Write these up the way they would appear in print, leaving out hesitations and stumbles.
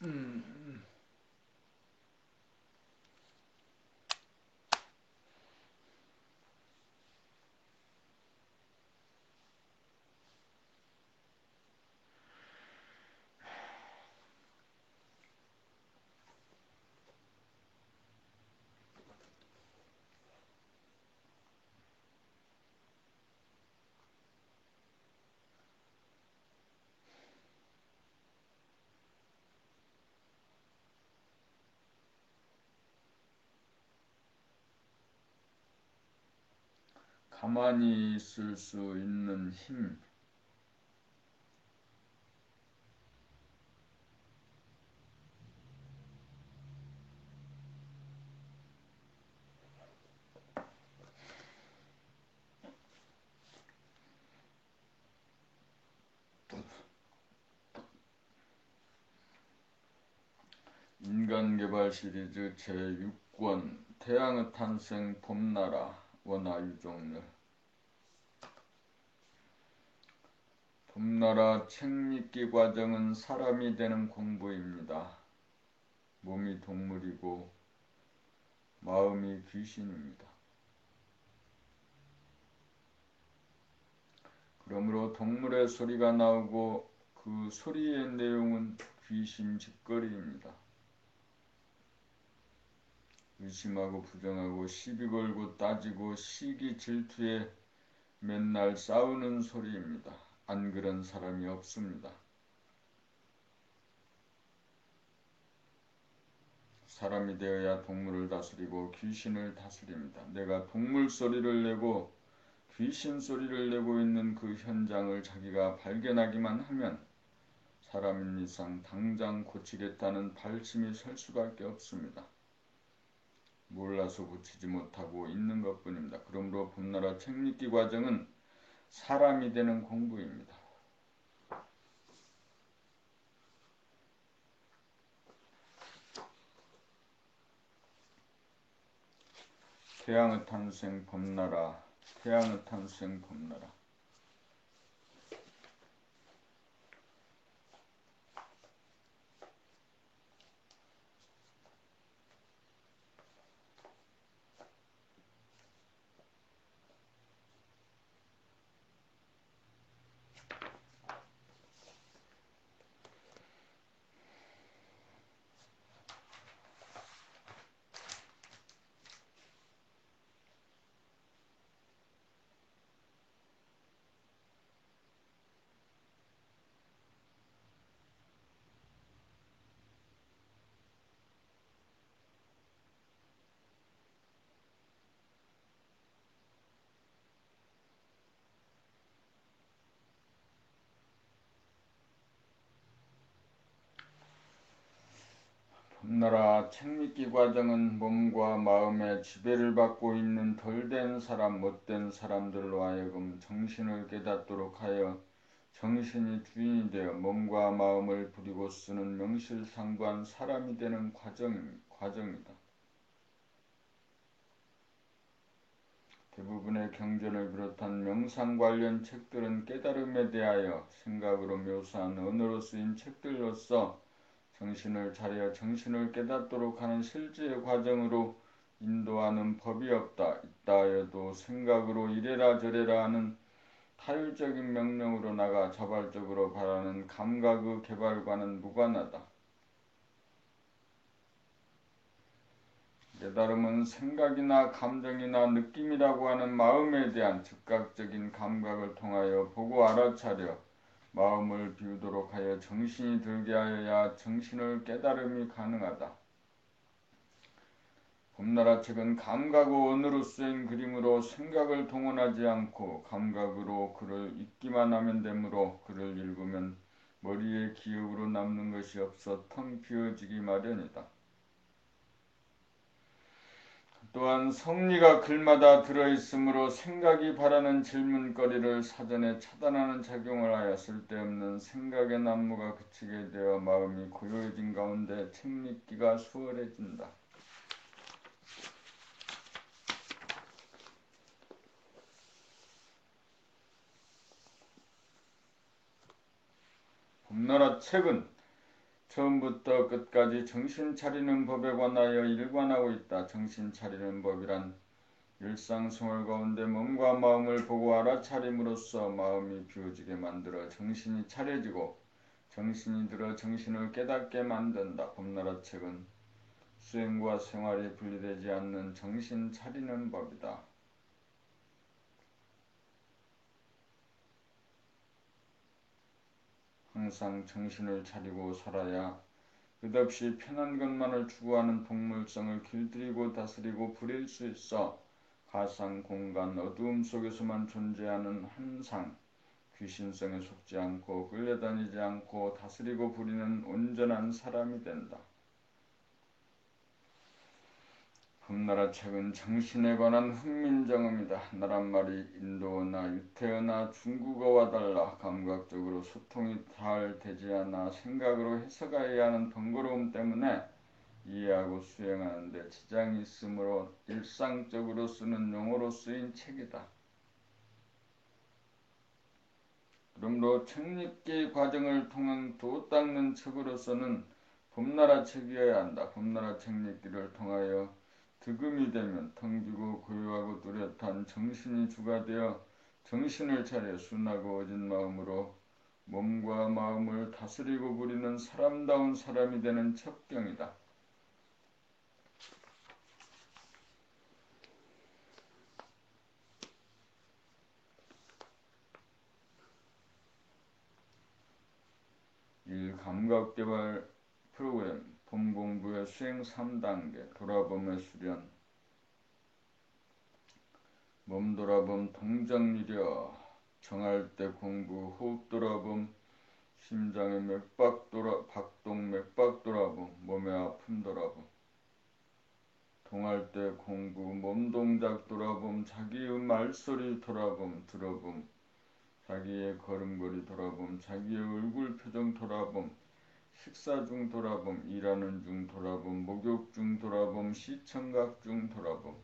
음, 가만히 있을 수 있는 힘. 인간개발 시리즈 제6권 태양의 탄생 봄나라 원아유종들. 봄나라 책 읽기 과정은 사람이 되는 공부입니다. 몸이 동물이고 마음이 귀신입니다. 그러므로 동물의 소리가 나오고 그 소리의 내용은 귀신 짓거리입니다. 의심하고 부정하고 시비 걸고 따지고 시기 질투에 맨날 싸우는 소리입니다. 안 그런 사람이 없습니다. 사람이 되어야 동물을 다스리고 귀신을 다스립니다. 내가 동물 소리를 내고 귀신 소리를 내고 있는 그 현장을 자기가 발견하기만 하면 사람인 이상 당장 고치겠다는 발심이 설 수밖에 없습니다. 몰라서 고치지 못하고 있는 것뿐입니다. 그러므로 봄나라 책 읽기 과정은 사람이 되는 공부입니다. 태양의 탄생 봄나라, 태양의 탄생 봄나라. 봄나라 책 읽기 과정은 몸과 마음의 지배를 받고 있는 덜된 사람, 못된 사람들로 하여금 정신을 깨닫도록 하여 정신이 주인이 되어 몸과 마음을 부리고 쓰는 명실상부한 사람이 되는 과정이다. 대부분의 경전을 비롯한 명상 관련 책들은 깨달음에 대하여 생각으로 묘사한 언어로 쓰인 책들로서 정신을 차려 정신을 깨닫도록 하는 실제의 과정으로 인도하는 법이 없다. 있다 하여도 생각으로 이래라 저래라 하는 타율적인 명령으로 나가 자발적으로 바라는 감각의 개발과는 무관하다. 깨달음은 생각이나 감정이나 느낌이라고 하는 마음에 대한 즉각적인 감각을 통하여 보고 알아차려 마음을 비우도록 하여 정신이 들게 하여야 정신을 깨달음이 가능하다. 봄나라 책은 감각의 언어로 쓰인 그림으로 생각을 동원하지 않고 감각으로 글을 읽기만 하면 되므로 글을 읽으면 머리에 기억으로 남는 것이 없어 텅 비어지기 마련이다. 또한 성리가 글마다 들어있으므로 생각이 바라는 질문거리를 사전에 차단하는 작용을 하여 쓸데없는 생각의 난무가 그치게 되어 마음이 고요해진 가운데 책 읽기가 수월해진다. 봄나라 책은 처음부터 끝까지 정신 차리는 법에 관하여 일관하고 있다. 정신 차리는 법이란 일상생활 가운데 몸과 마음을 보고 알아차림으로써 마음이 비워지게 만들어 정신이 차려지고 정신이 들어 정신을 깨닫게 만든다. 봄나라 책은 수행과 생활이 분리되지 않는 정신 차리는 법이다. 항상 정신을 차리고 살아야 끝없이 편한 것만을 추구하는 동물성을 길들이고 다스리고 부릴 수 있어 가상, 공간, 어두움 속에서만 존재하는 한상, 귀신성에 속지 않고 끌려다니지 않고 다스리고 부리는 온전한 사람이 된다. 봄나라 책은 정신에 관한 훈민정음이다. 나란 말이 인도어나 유태어나 중국어와 달라 감각적으로 소통이 잘 되지 않아 생각으로 해석해야 하는 번거로움 때문에 이해하고 수행하는 데 지장이 있으므로 일상적으로 쓰는 용어로 쓰인 책이다. 그러므로 책 읽기 과정을 통한 도 닦는 책으로서는 봄나라 책이어야 한다. 봄나라 책 읽기를 통하여 득음이 되면 텅 비고 고요하고 뚜렷한 정신이 주가 되어 정신을 차려 순하고 어진 마음으로 몸과 마음을 다스리고 부리는 사람다운 사람이 되는 첩경이다. 감각개발 프로그램 봄공부의 수행 3단계 돌아봄의 수련 몸 돌아봄 동정미려 정할 때 공부 호흡 돌아봄 심장의 박동 맥박 돌아봄 몸의 아픔 돌아봄 동할 때 공부 몸 동작 돌아봄 자기의 말소리 돌아봄 들어봄 자기의 걸음걸이 돌아봄 자기의 얼굴 표정 돌아봄 식사 중 돌아봄 일하는 중 돌아봄 목욕 중 돌아봄 시청각 중 돌아봄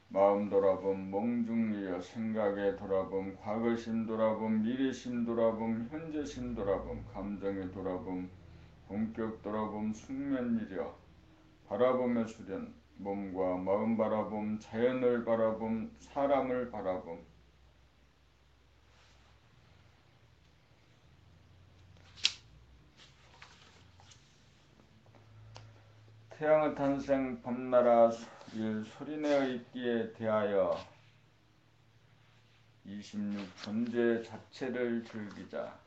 마음 돌아봄 몽중리여 생각에 돌아봄 과거심 돌아봄 미래심 돌아봄 현재심 돌아봄 감정에 돌아봄 본격 돌아봄 숙면이려 바라봄의 수련 몸과 마음 바라봄 자연을 바라봄 사람을 바라봄 태양의 탄생 봄나라 소리내어 읽기에 대하여 26 존재 자체를 즐기자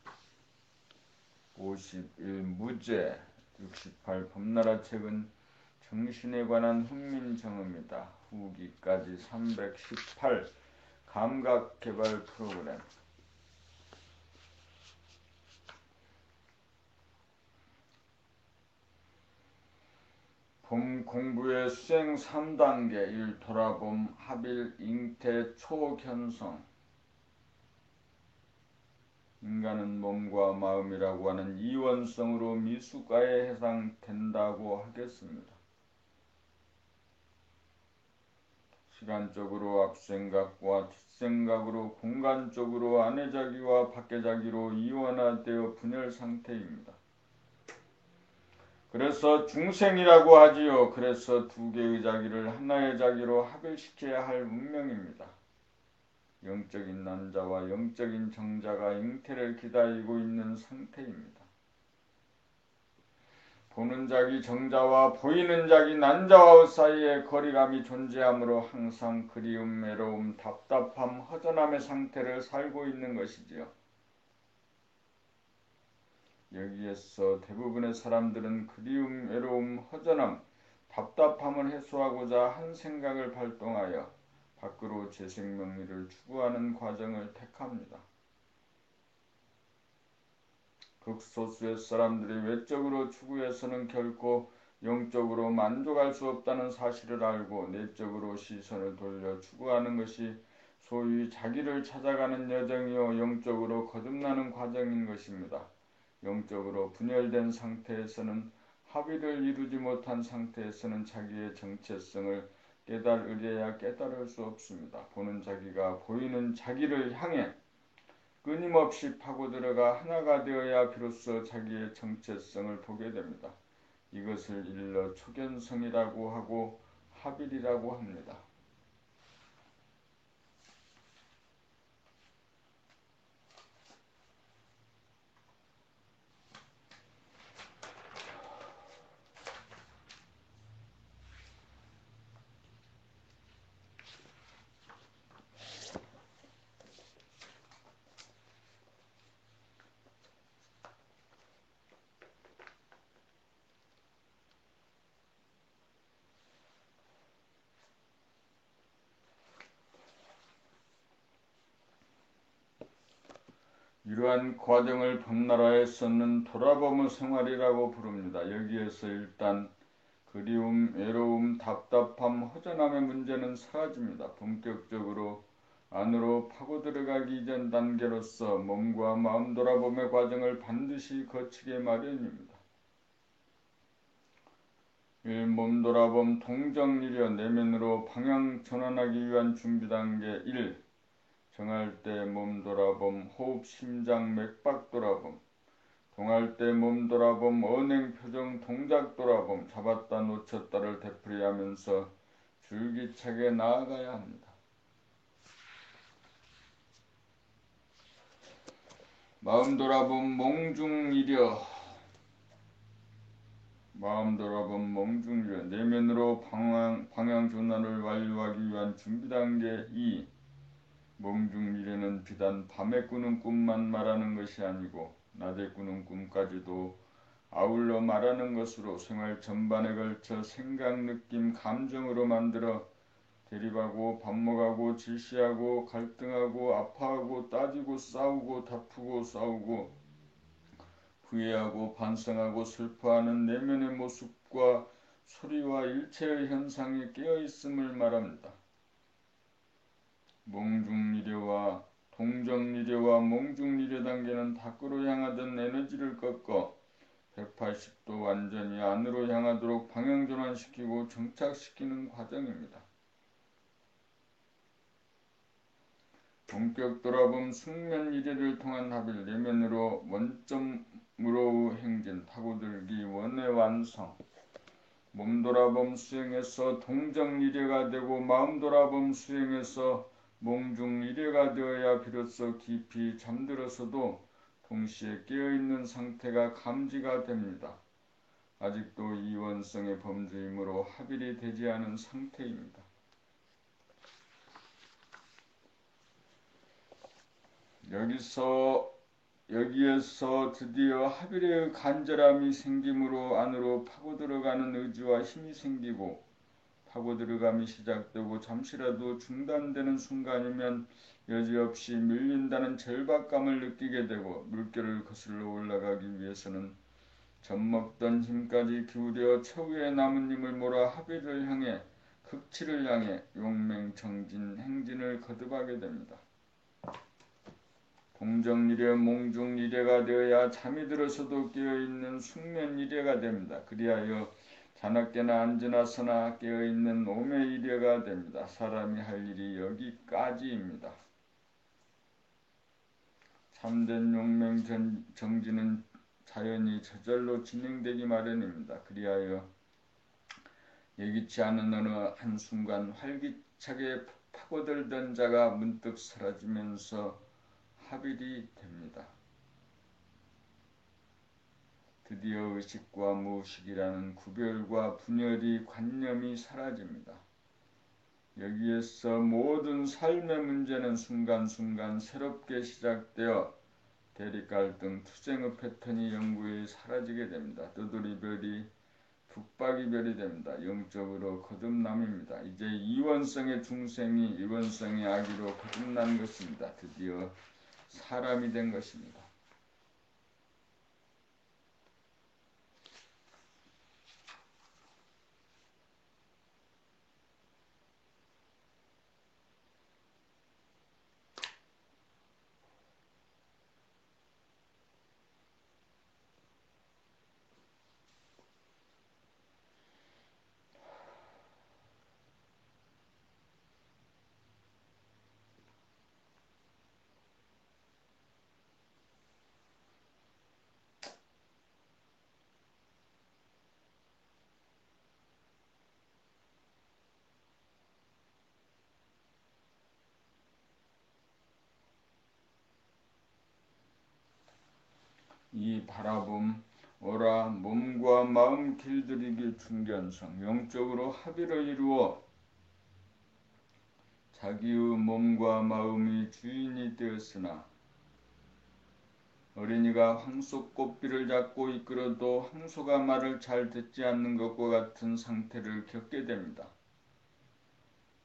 51 무죄 68 봄나라 책은 정신에 관한 훈민정음이다. 후기까지 318 감각개발 프로그램 봄 공부의 수행 3단계 1. 돌아봄 합일 잉태 초견성 인간은 몸과 마음이라고 하는 이원성으로 미숙아에 해당된다고 하겠습니다. 시간적으로 앞생각과 뒷생각으로 공간적으로 안에자기와 밖에자기로 이원화되어 분열 상태입니다. 그래서 중생이라고 하지요. 그래서 두 개의 자기를 하나의 자기로 합일시켜야 할 운명입니다. 영적인 난자와 영적인 정자가 잉태를 기다리고 있는 상태입니다. 보는 자기 정자와 보이는 자기 난자와 사이에 거리감이 존재하므로 항상 그리움, 외로움, 답답함, 허전함의 상태를 살고 있는 것이지요. 여기에서 대부분의 사람들은 그리움, 외로움, 허전함, 답답함을 해소하고자 한 생각을 발동하여 밖으로 재생명리를 추구하는 과정을 택합니다. 극소수의 사람들이 외적으로 추구해서는 결코 영적으로 만족할 수 없다는 사실을 알고 내적으로 시선을 돌려 추구하는 것이 소위 자기를 찾아가는 여정이요 영적으로 거듭나는 과정인 것입니다. 영적으로 분열된 상태에서는 합의를 이루지 못한 상태에서는 자기의 정체성을 깨달으려야 깨달을 수 없습니다. 보는 자기가 보이는 자기를 향해 끊임없이 파고들어가 하나가 되어야 비로소 자기의 정체성을 보게 됩니다. 이것을 일러 초견성이라고 하고 합일이라고 합니다. 이러한 과정을 범나라에서는 돌아보무 생활이라고 부릅니다. 여기에서 일단 그리움, 외로움, 답답함, 허전함의 문제는 사라집니다. 본격적으로 안으로 파고들어가기 이전 단계로서 몸과 마음 돌아봄의 과정을 반드시 거치게 마련입니다. 1. 몸 돌아봄 동정리려 내면으로 방향 전환하기 위한 준비 단계 1. 정할 때 몸 돌아봄, 호흡, 심장, 맥박 돌아봄. 동할 때 몸 돌아봄, 언행, 표정, 동작 돌아봄. 잡았다 놓쳤다를 되풀이하면서 줄기차게 나아가야 합니다. 마음 돌아봄, 몽중이려. 마음 돌아봄, 몽중이려. 내면으로 방향 전환을 완료하기 위한 준비 단계 2. 몽중이려는 비단 밤에 꾸는 꿈만 말하는 것이 아니고 낮에 꾸는 꿈까지도 아울러 말하는 것으로 생활 전반에 걸쳐 생각, 느낌, 감정으로 만들어 대립하고 반목하고 질시하고 갈등하고 아파하고 따지고 싸우고 다투고 싸우고 후회하고 반성하고 슬퍼하는 내면의 모습과 소리와 일체의 현상이 깨어있음을 말합니다. 몽중리려와 동정리려와 몽중리려 단계는 밖으로 향하던 에너지를 꺾어 180도 완전히 안으로 향하도록 방향전환시키고 정착시키는 과정입니다. 본격 돌아봄 숙면 이래를 통한 합일 내면으로 원점으로 행진 파고들기 원의 완성. 몸 돌아봄 수행에서 동정리려가 되고 마음 돌아봄 수행에서 몽중리려가 되어야 비로소 깊이 잠들어서도 동시에 깨어있는 상태가 감지가 됩니다. 아직도 이원성의 범주이므로 합일이 되지 않은 상태입니다. 여기에서 드디어 합일의 간절함이 생김으로 안으로 파고들어가는 의지와 힘이 생기고 파고들어감이 시작되고 잠시라도 중단되는 순간이면 여지없이 밀린다는 절박감을 느끼게 되고 물결을 거슬러 올라가기 위해서는 젖먹던 힘까지 기울여 처우에 남은 힘을 몰아 합의를 향해 극치를 향해 용맹정진 행진을 거듭하게 됩니다. 동정리려 몽중리려가 되어야 잠이 들어서도 깨어있는 숙면리려가 됩니다. 그리하여 자나깨나 앉으나 서나 깨어있는 오매이려가 됩니다. 사람이 할 일이 여기까지입니다. 참된 용맹정진은 자연히 저절로 진행되기 마련입니다. 그리하여 예기치 않은 어느 한순간 활기차게 파고들던 자가 문득 사라지면서 합일이 됩니다. 드디어 의식과 무의식이라는 구별과 분열이 관념이 사라집니다. 여기에서 모든 삶의 문제는 순간순간 새롭게 시작되어 대립갈등, 투쟁의 패턴이 영구히 사라지게 됩니다. 떠돌이별이 북박이별이 됩니다. 영적으로 거듭남입니다. 이제 이원성의 중생이 이원성의 아기로 거듭난 것입니다. 드디어 사람이 된 것입니다. 이 바라봄 오라 몸과 마음 길들이기 중견성 영적으로 합의를 이루어 자기의 몸과 마음이 주인이 되었으나 어린이가 황소 꽃비를 잡고 이끌어도 황소가 말을 잘 듣지 않는 것과 같은 상태를 겪게 됩니다.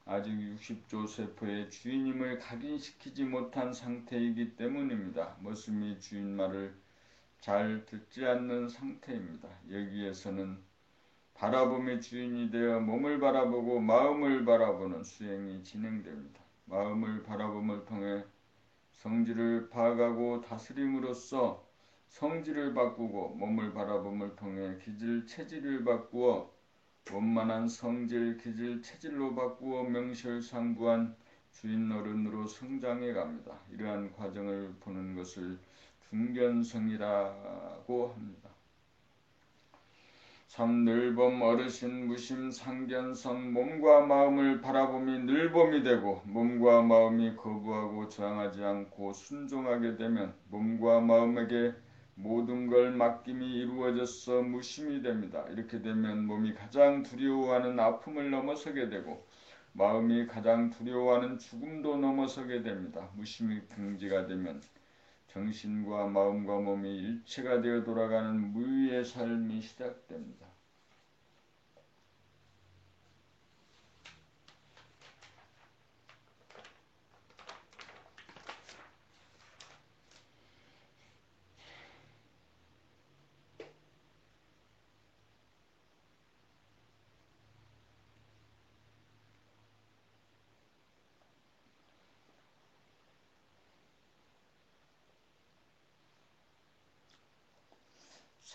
아직 60조 세포의 주인임을 각인시키지 못한 상태이기 때문입니다. 머슴이 주인 말을 잘 듣지 않는 상태입니다. 여기에서는 바라봄의 주인이 되어 몸을 바라보고 마음을 바라보는 수행이 진행됩니다. 마음을 바라봄을 통해 성질을 파악하고 다스림으로써 성질을 바꾸고 몸을 바라봄을 통해 기질 체질을 바꾸어 원만한 성질 기질 체질로 바꾸어 명실상부한 주인 어른으로 성장해 갑니다. 이러한 과정을 보는 것을 중견성이라고 합니다. 삼늘봄 어르신 무심 상견성 몸과 마음을 바라봄이 늘봄이 되고 몸과 마음이 거부하고 저항하지 않고 순종하게 되면 몸과 마음에게 모든 걸 맡김이 이루어져서 무심이 됩니다. 이렇게 되면 몸이 가장 두려워하는 아픔을 넘어서게 되고 마음이 가장 두려워하는 죽음도 넘어서게 됩니다. 무심이 경지가 되면 정신과 마음과 몸이 일체가 되어 돌아가는 무의의 삶이 시작됩니다.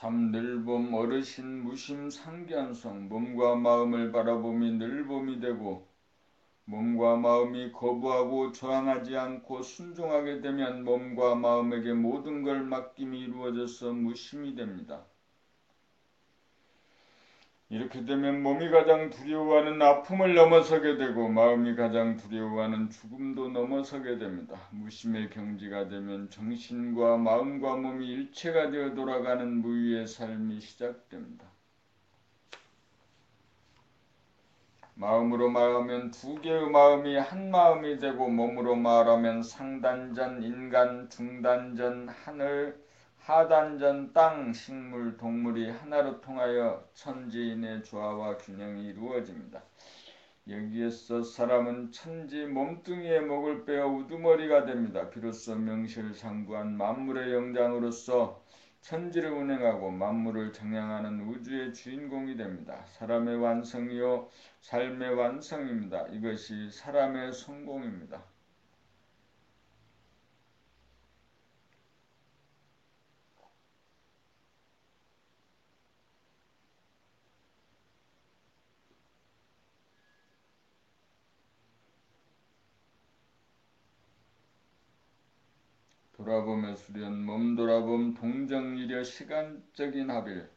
삼늘봄 어르신 무심 상견성 몸과 마음을 바라봄이 늘봄이 되고 몸과 마음이 거부하고 저항하지 않고 순종하게 되면 몸과 마음에게 모든 걸 맡김이 이루어져서 무심이 됩니다. 이렇게 되면 몸이 가장 두려워하는 아픔을 넘어서게 되고 마음이 가장 두려워하는 죽음도 넘어서게 됩니다. 무심의 경지가 되면 정신과 마음과 몸이 일체가 되어 돌아가는 무의의 삶이 시작됩니다. 마음으로 말하면 두 개의 마음이 한 마음이 되고 몸으로 말하면 상단전 인간, 중단전 하늘, 하단전 땅, 식물, 동물이 하나로 통하여 천지인의 조화와 균형이 이루어집니다. 여기에서 사람은 천지 몸뚱이의 목을 빼어 우두머리가 됩니다. 비로소 명실상부한 만물의 영장으로서 천지를 운행하고 만물을 정량하는 우주의 주인공이 됩니다. 사람의 완성이요 삶의 완성입니다. 이것이 사람의 성공입니다. 돌아봄의 수련 몸 돌아봄 동정이려 시간적인 합일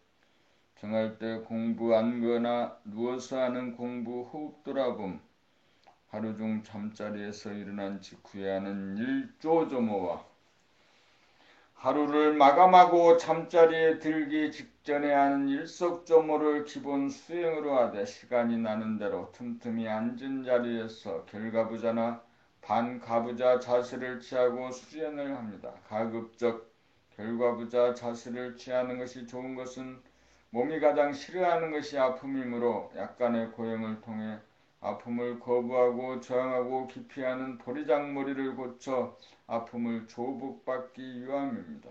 정할 때 공부 앉거나 누워서 하는 공부 호흡 돌아봄 하루 중 잠자리에서 일어난 직후에 하는 일조조모와 하루를 마감하고 잠자리에 들기 직전에 하는 일석조모를 기본 수행으로 하되 시간이 나는 대로 틈틈이 앉은 자리에서 결가부자나 반가부자 자세를 취하고 수련을 합니다. 가급적 결과부자 자세를 취하는 것이 좋은 것은 몸이 가장 싫어하는 것이 아픔이므로 약간의 고행을 통해 아픔을 거부하고 저항하고 기피하는 보리장머리를 고쳐 아픔을 조복받기 위함입니다.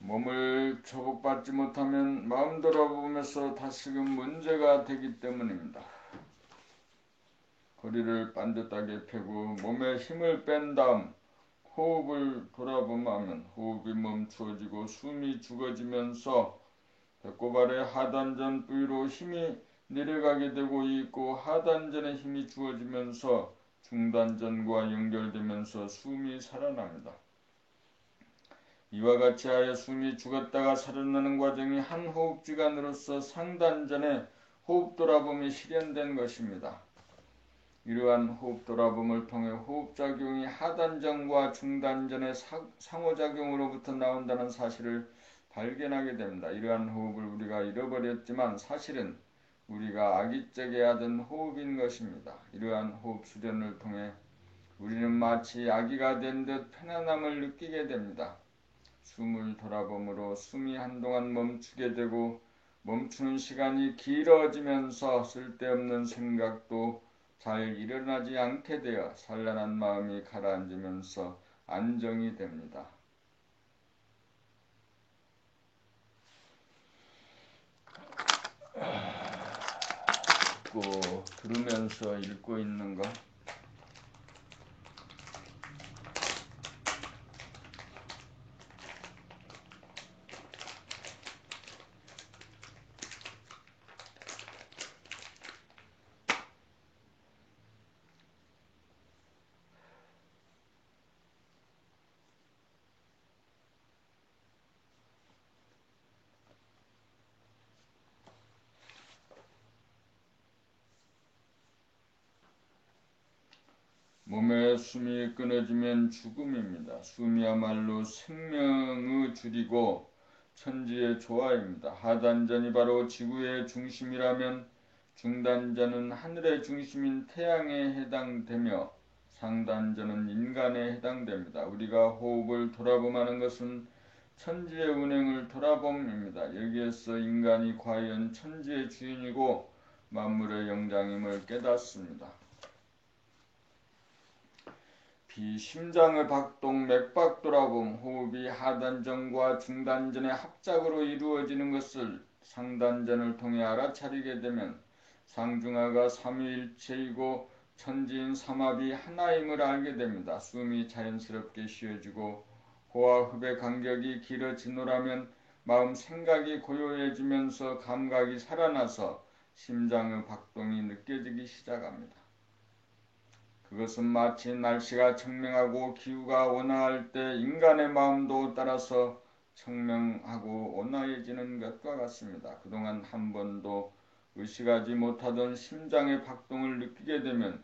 몸을 조복받지 못하면 마음 돌아보면서 다시금 문제가 되기 때문입니다. 허리를 반듯하게 펴고 몸에 힘을 뺀 다음 호흡을 돌아보면 호흡이 멈추어지고 숨이 죽어지면서 배꼽 아래 하단전 부위로 힘이 내려가게 되고 있고 하단전에 힘이 주어지면서 중단전과 연결되면서 숨이 살아납니다. 이와 같이 하여 숨이 죽었다가 살아나는 과정이 한 호흡지간으로서 상단전에 호흡 돌아봄이 실현된 것입니다. 이러한 호흡 돌아봄을 통해 호흡작용이 하단전과 중단전의 상호작용으로부터 나온다는 사실을 발견하게 됩니다. 이러한 호흡을 우리가 잃어버렸지만 사실은 우리가 아기적에 하던 호흡인 것입니다. 이러한 호흡 수련을 통해 우리는 마치 아기가 된 듯 편안함을 느끼게 됩니다. 숨을 돌아봄으로 숨이 한동안 멈추게 되고 멈추는 시간이 길어지면서 쓸데없는 생각도 잘 일어나지 않게 되어 산란한 마음이 가라앉으면서 안정이 됩니다. 들으면서 읽고 있는 거. 몸의 숨이 끊어지면 죽음입니다. 숨이야말로 생명의 줄이고 천지의 조화입니다. 하단전이 바로 지구의 중심이라면 중단전은 하늘의 중심인 태양에 해당되며 상단전은 인간에 해당됩니다. 우리가 호흡을 돌아봄하는 것은 천지의 운행을 돌아봄입니다. 여기에서 인간이 과연 천지의 주인이고 만물의 영장임을 깨닫습니다. 심장의 박동, 맥박 돌아봄, 호흡이 하단전과 중단전의 합작으로 이루어지는 것을 상단전을 통해 알아차리게 되면 상중하가 삼위일체이고 천지인 삼합이 하나임을 알게 됩니다. 숨이 자연스럽게 쉬어지고 호와 흡의 간격이 길어지노라면 마음 생각이 고요해지면서 감각이 살아나서 심장의 박동이 느껴지기 시작합니다. 그것은 마치 날씨가 청명하고 기후가 온화할 때 인간의 마음도 따라서 청명하고 온화해지는 것과 같습니다. 그동안 한 번도 의식하지 못하던 심장의 박동을 느끼게 되면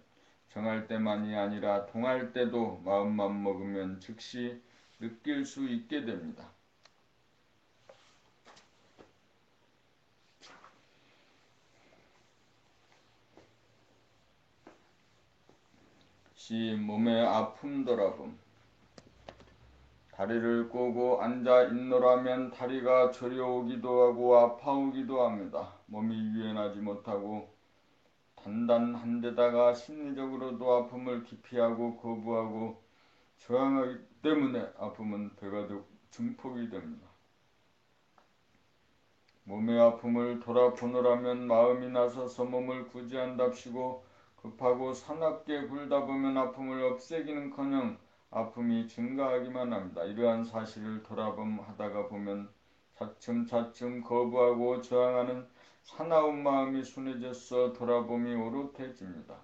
정할 때만이 아니라 동할 때도 마음만 먹으면 즉시 느낄 수 있게 됩니다. 몸의 아픔 돌아봄. 다리를 꼬고 앉아 있노라면 다리가 저려오기도 하고 아파오기도 합니다. 몸이 유연하지 못하고 단단한 데다가 심리적으로도 아픔을 기피하고 거부하고 저항하기 때문에 아픔은 배가득 증폭이 됩니다. 몸의 아픔을 돌아보노라면 마음이 나서서 몸을 구제한답시고 급하고 사납게 굴다 보면 아픔을 없애기는커녕 아픔이 증가하기만 합니다. 이러한 사실을 돌아봄하다가 보면 차츰차츰 거부하고 저항하는 사나운 마음이 순해져서 돌아봄이 오롯해집니다.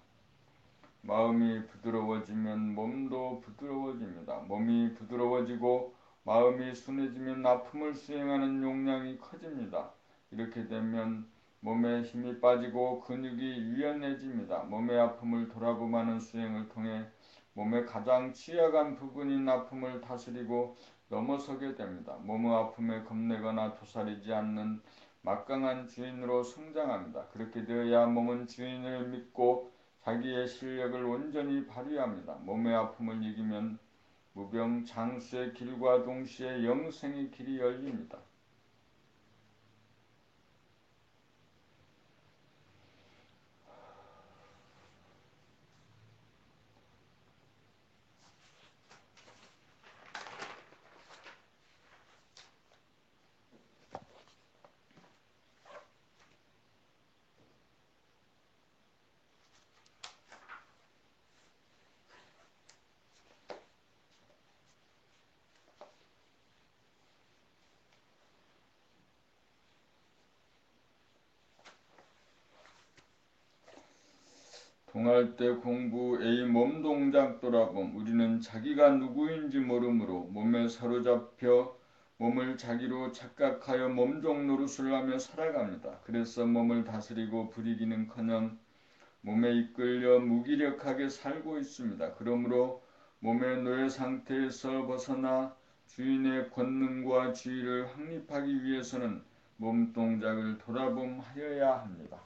마음이 부드러워지면 몸도 부드러워집니다. 몸이 부드러워지고 마음이 순해지면 아픔을 수행하는 용량이 커집니다. 이렇게 되면 몸에 힘이 빠지고 근육이 유연해집니다. 몸의 아픔을 돌아봄하는 수행을 통해 몸의 가장 취약한 부분인 아픔을 다스리고 넘어서게 됩니다. 몸의 아픔에 겁내거나 도사리지 않는 막강한 주인으로 성장합니다. 그렇게 되어야 몸은 주인을 믿고 자기의 실력을 온전히 발휘합니다. 몸의 아픔을 이기면 무병장수의 길과 동시에 영생의 길이 열립니다. 동할 때 공부 A 몸동작 돌아봄. 우리는 자기가 누구인지 모르므로 몸에 사로잡혀 몸을 자기로 착각하여 몸종 노릇을 하며 살아갑니다. 그래서 몸을 다스리고 부리기는커녕 몸에 이끌려 무기력하게 살고 있습니다. 그러므로 몸의 노예 상태에서 벗어나 주인의 권능과 지위를 확립하기 위해서는 몸 동작을 돌아봄하여야 합니다.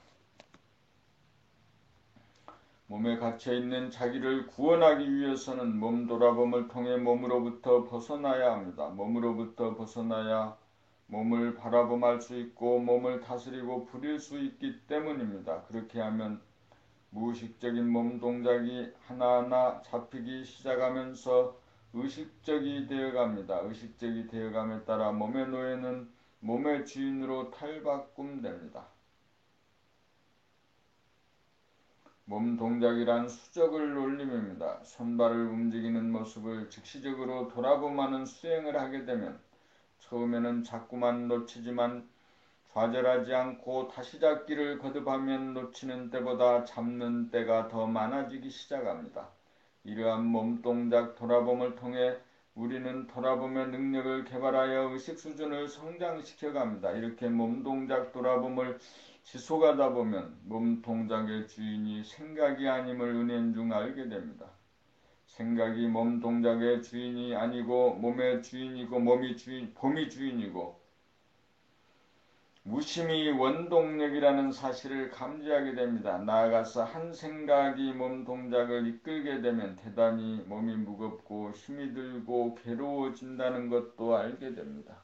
몸에 갇혀있는 자기를 구원하기 위해서는 몸 돌아봄을 통해 몸으로부터 벗어나야 합니다. 몸으로부터 벗어나야 몸을 바라봄할 수 있고 몸을 다스리고 부릴 수 있기 때문입니다. 그렇게 하면 무의식적인 몸 동작이 하나하나 잡히기 시작하면서 의식적이 되어갑니다. 의식적이 되어감에 따라 몸의 노예는 몸의 주인으로 탈바꿈됩니다. 몸 동작이란 수적을 놀림입니다. 손발을 움직이는 모습을 즉시적으로 돌아보마는 수행을 하게 되면 처음에는 자꾸만 놓치지만 좌절하지 않고 다시 잡기를 거듭하면 놓치는 때보다 잡는 때가 더 많아지기 시작합니다. 이러한 몸동작 돌아봄을 통해 우리는 돌아봄의 능력을 개발하여 의식 수준을 성장시켜갑니다. 이렇게 몸동작 돌아봄을 지속하다 보면 몸동작의 주인이 생각이 아님을 은연중 알게 됩니다. 생각이 몸동작의 주인이 아니고 몸의 주인이고 몸이 주인이고 무심히 원동력이라는 사실을 감지하게 됩니다. 나아가서 한 생각이 몸 동작을 이끌게 되면 대단히 몸이 무겁고 힘이 들고 괴로워진다는 것도 알게 됩니다.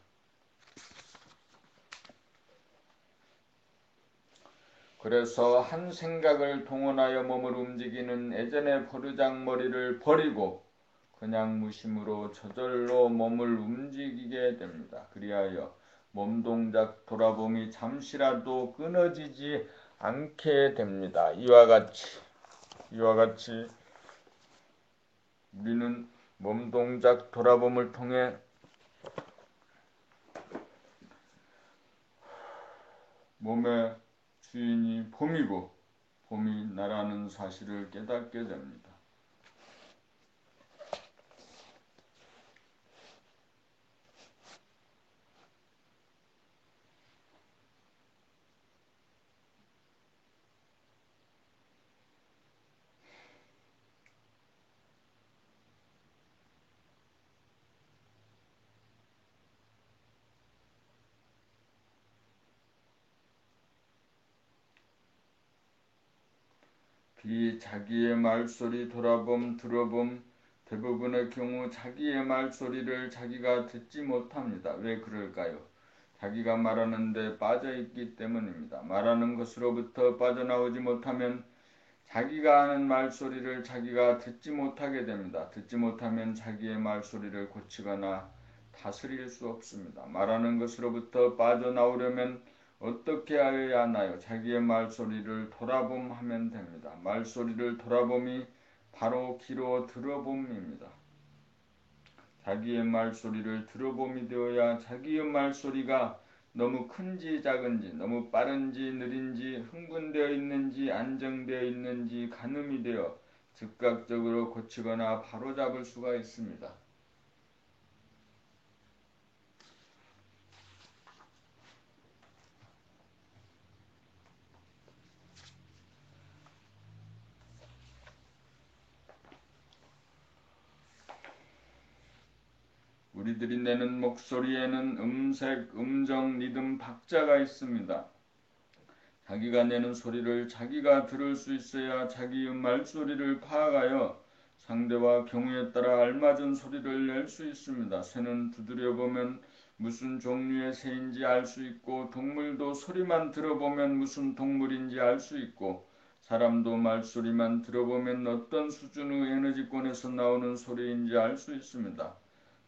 그래서 한 생각을 동원하여 몸을 움직이는 예전의 버르장머리를 버리고 그냥 무심으로 저절로 몸을 움직이게 됩니다. 그리하여 몸동작 돌아봄이 잠시라도 끊어지지 않게 됩니다. 이와 같이 우리는 몸동작 돌아봄을 통해 몸의 주인이 봄이고 봄이 나라는 사실을 깨닫게 됩니다. 자기의 말소리 돌아봄 들어봄 대부분의 경우 자기의 말소리를 자기가 듣지 못합니다. 왜 그럴까요? 자기가 말하는데 빠져있기 때문입니다. 말하는 것으로부터 빠져나오지 못하면 자기가 하는 말소리를 자기가 듣지 못하게 됩니다. 듣지 못하면 자기의 말소리를 고치거나 다스릴 수 없습니다. 말하는 것으로부터 빠져나오려면 어떻게 하여야 하나요? 자기의 말소리를 돌아봄하면 됩니다. 말소리를 돌아봄이 바로 귀로 들어봄입니다. 자기의 말소리를 들어봄이 되어야 자기의 말소리가 너무 큰지 작은지, 너무 빠른지 느린지, 흥분되어 있는지 안정되어 있는지 가늠이 되어 즉각적으로 고치거나 바로잡을 수가 있습니다. 우리들이 내는 목소리에는 음색, 음정, 리듬, 박자가 있습니다. 자기가 내는 소리를 자기가 들을 수 있어야 자기의 말소리를 파악하여 상대와 경우에 따라 알맞은 소리를 낼 수 있습니다. 새는 두드려보면 무슨 종류의 새인지 알 수 있고 동물도 소리만 들어보면 무슨 동물인지 알 수 있고 사람도 말소리만 들어보면 어떤 수준의 에너지권에서 나오는 소리인지 알 수 있습니다.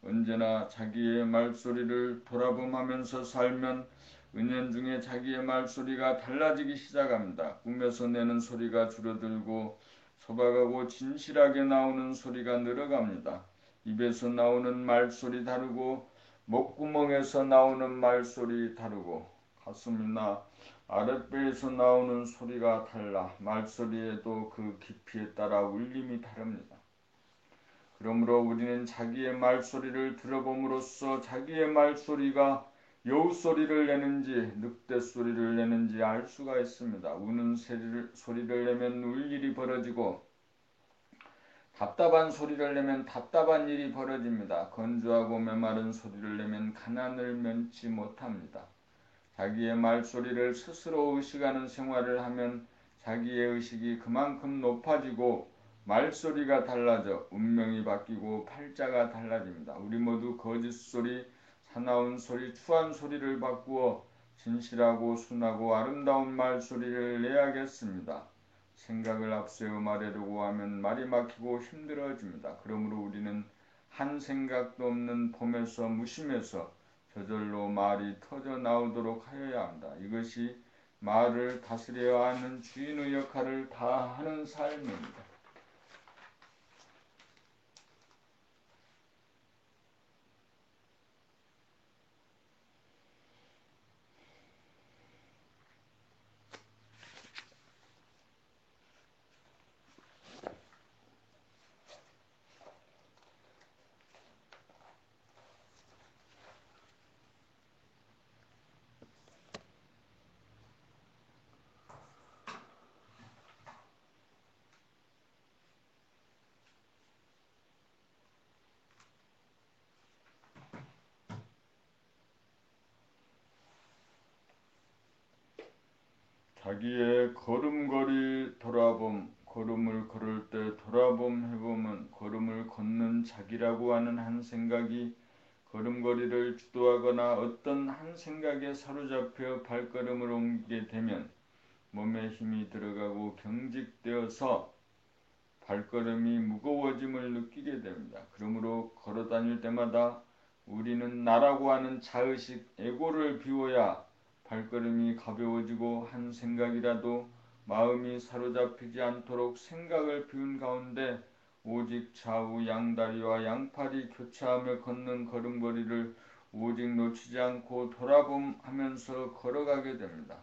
언제나 자기의 말소리를 돌아봄하면서 살면 은연중에 자기의 말소리가 달라지기 시작합니다. 꿈에서 내는 소리가 줄어들고 소박하고 진실하게 나오는 소리가 늘어갑니다. 입에서 나오는 말소리 다르고 목구멍에서 나오는 말소리 다르고 가슴이나 아랫배에서 나오는 소리가 달라 말소리에도 그 깊이에 따라 울림이 다릅니다. 그러므로 우리는 자기의 말소리를 들어봄으로써 자기의 말소리가 여우 소리를 내는지 늑대 소리를 내는지 알 수가 있습니다. 우는 소리를 내면 울 일이 벌어지고 답답한 소리를 내면 답답한 일이 벌어집니다. 건조하고 메마른 소리를 내면 가난을 면치 못합니다. 자기의 말소리를 스스로 의식하는 생활을 하면 자기의 의식이 그만큼 높아지고 말소리가 달라져 운명이 바뀌고 팔자가 달라집니다. 우리 모두 거짓소리, 사나운 소리, 추한 소리를 바꾸어 진실하고 순하고 아름다운 말소리를 내야겠습니다. 생각을 앞세워 말하려고 하면 말이 막히고 힘들어집니다. 그러므로 우리는 한 생각도 없는 봄에서 무심해서 저절로 말이 터져 나오도록 하여야 합니다. 이것이 말을 다스려야 하는 주인의 역할을 다하는 삶입니다. 자기의 걸음걸이 돌아봄, 걸음을 걸을 때 돌아봄 해보면 걸음을 걷는 자기라고 하는 한 생각이 걸음걸이를 주도하거나 어떤 한 생각에 사로잡혀 발걸음을 옮기게 되면 몸에 힘이 들어가고 경직되어서 발걸음이 무거워짐을 느끼게 됩니다. 그러므로 걸어 다닐 때마다 우리는 나라고 하는 자의식, 에고를 비워야 발걸음이 가벼워지고 한 생각이라도 마음이 사로잡히지 않도록 생각을 비운 가운데 오직 좌우 양다리와 양팔이 교차하며 걷는 걸음걸이를 오직 놓치지 않고 돌아봄하면서 걸어가게 됩니다.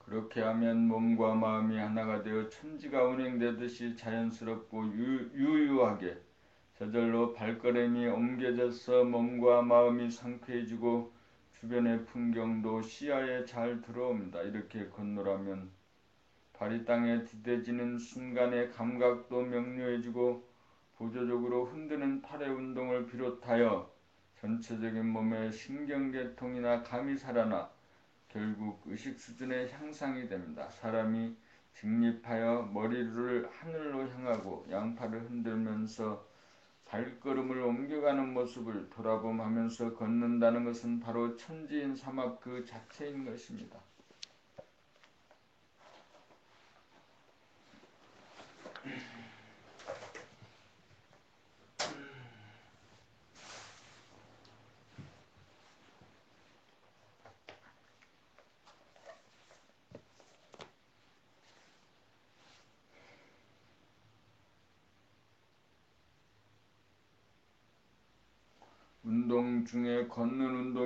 그렇게 하면 몸과 마음이 하나가 되어 천지가 운행되듯이 자연스럽고 유유하게 저절로 발걸음이 옮겨져서 몸과 마음이 상쾌해지고 주변의 풍경도 시야에 잘 들어옵니다. 이렇게 건너라면 발이 땅에 디뎌지는 순간의 감각도 명료해지고 보조적으로 흔드는 팔의 운동을 비롯하여 전체적인 몸의 신경계통이나 감이 살아나 결국 의식 수준의 향상이 됩니다. 사람이 직립하여 머리를 하늘로 향하고 양팔을 흔들면서 발걸음을 옮겨가는 모습을 돌아봄하면서 걷는다는 것은 바로 천지인 삼합 그 자체인 것입니다. 운동 중에 걷는 운동이